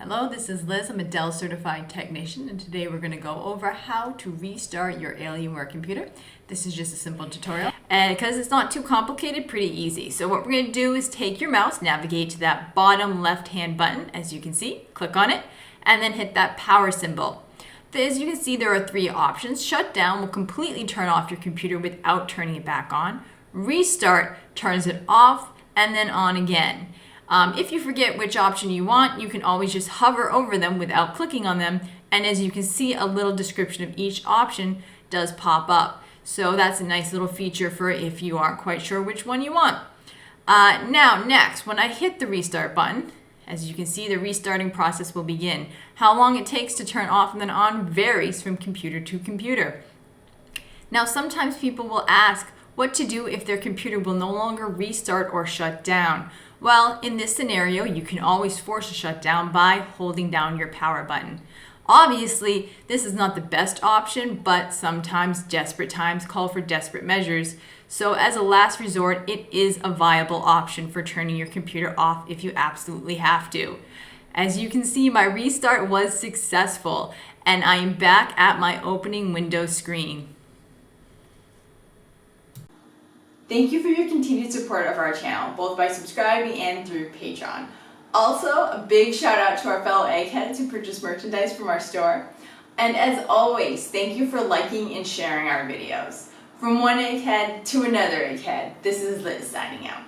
Hello, this is Liz. I'm a Dell certified technician, and today we're going to go over how to restart your Alienware computer. This is just a simple tutorial, and because it's not too complicated, pretty easy. So what we're going to do is take your mouse, navigate to that bottom left-hand button, as you can see, click on it, and then hit that power symbol. As you can see, there are three options. Shut down will completely turn off your computer without turning it back on. Restart turns it off and then on again. If you forget which option you want, you can always just hover over them without clicking on them, and as you can see, a little description of each option does pop up. So that's a nice little feature for if you aren't quite sure which one you want. Now, next, when I hit the restart button, as you can see, the restarting process will begin. How long it takes to turn off and then on varies from computer to computer. Now, sometimes people will ask what to do if their computer will no longer restart or shut down. Well, in this scenario, you can always force a shutdown by holding down your power button. Obviously, this is not the best option, but sometimes desperate times call for desperate measures. So as a last resort, it is a viable option for turning your computer off if you absolutely have to. As you can see, my restart was successful, and I am back at my opening Windows screen. Thank you for your continued support of our channel, both by subscribing and through Patreon. Also, a big shout out to our fellow eggheads who purchase merchandise from our store. And as always, thank you for liking and sharing our videos. From one egghead to another egghead, this is Liz signing out.